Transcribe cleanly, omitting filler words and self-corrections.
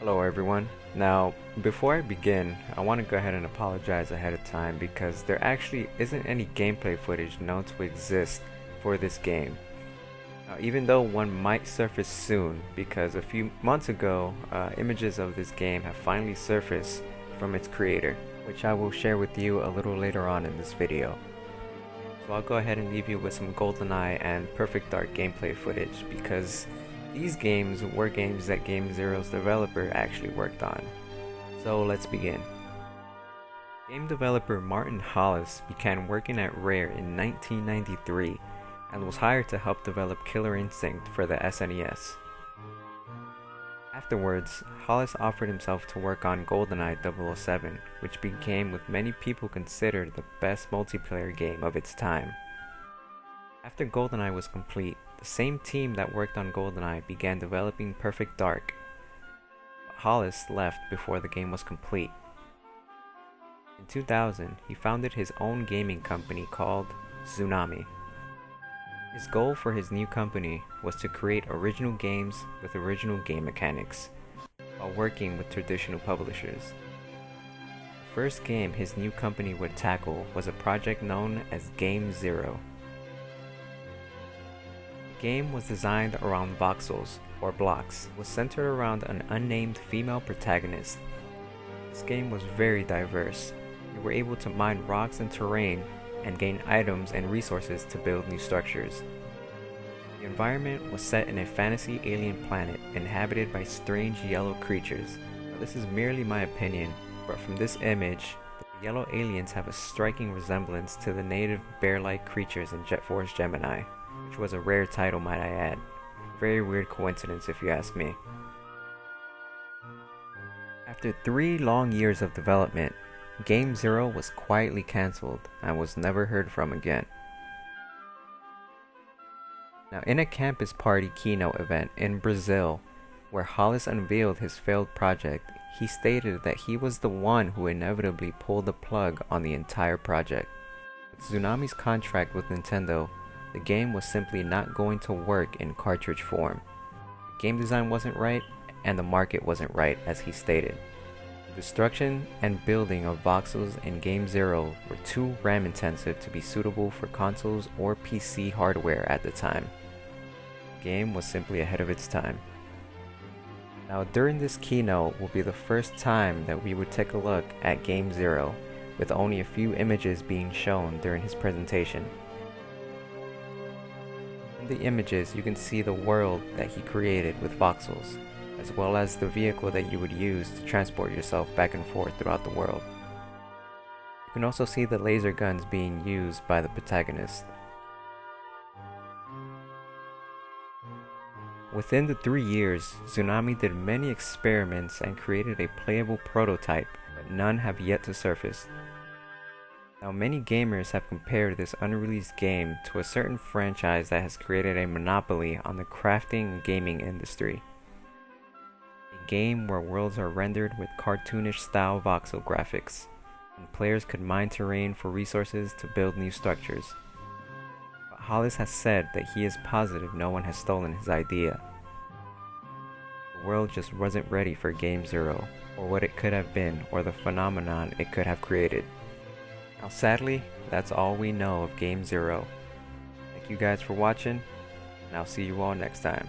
Hello everyone. Now, before I begin, I want to go ahead and apologize ahead of time because there actually isn't any gameplay footage known to exist for this game. Now, even though one might surface soon, because a few months ago, images of this game have finally surfaced from its creator, which I will share with you a little later on in this video. So I'll go ahead and leave you with some GoldenEye and Perfect Dark gameplay footage because these games were games that GameZero's developer actually worked on. So let's begin. Game developer Martin Hollis began working at Rare in 1993 and was hired to help develop Killer Instinct for the SNES. Afterwards, Hollis offered himself to work on GoldenEye 007, which became what many people considered the best multiplayer game of its time. After GoldenEye was complete, the same team that worked on GoldenEye began developing Perfect Dark, but Hollis left before the game was complete. In 2000, he founded his own gaming company called Tsunami. His goal for his new company was to create original games with original game mechanics, while working with traditional publishers. The first game his new company would tackle was a project known as GameZero. The game was designed around voxels, or blocks, was centered around an unnamed female protagonist. This game was very diverse. You were able to mine rocks and terrain and gain items and resources to build new structures. The environment was set in a fantasy alien planet inhabited by strange yellow creatures. Now, this is merely my opinion, but from this image, the yellow aliens have a striking resemblance to the native bear-like creatures in Jet Force Gemini, which was a rare title, might I add. Very weird coincidence if you ask me. After 3 long years of development, GameZero was quietly cancelled and was never heard from again. Now, in a campus party keynote event in Brazil, where Hollis unveiled his failed project, he stated that he was the one who inevitably pulled the plug on the entire project. With Tsunami's contract with Nintendo, the game was simply not going to work in cartridge form. The game design wasn't right, and the market wasn't right, as he stated. Destruction and building of voxels in GameZero were too RAM intensive to be suitable for consoles or PC hardware at the time. The game was simply ahead of its time. Now, during this keynote will be the first time that we would take a look at GameZero, with only a few images being shown during his presentation. In the images, you can see the world that he created with voxels, as well as the vehicle that you would use to transport yourself back and forth throughout the world. You can also see the laser guns being used by the protagonist. Within the 3 years, Tsunami did many experiments and created a playable prototype, but none have yet to surface. Now, many gamers have compared this unreleased game to a certain franchise that has created a monopoly on the crafting and gaming industry. A game where worlds are rendered with cartoonish style voxel graphics, and players could mine terrain for resources to build new structures. But Hollis has said that he is positive no one has stolen his idea. The world just wasn't ready for GameZero, or what it could have been, or the phenomenon it could have created. Now, sadly, that's all we know of GameZero. Thank you guys for watching, and I'll see you all next time.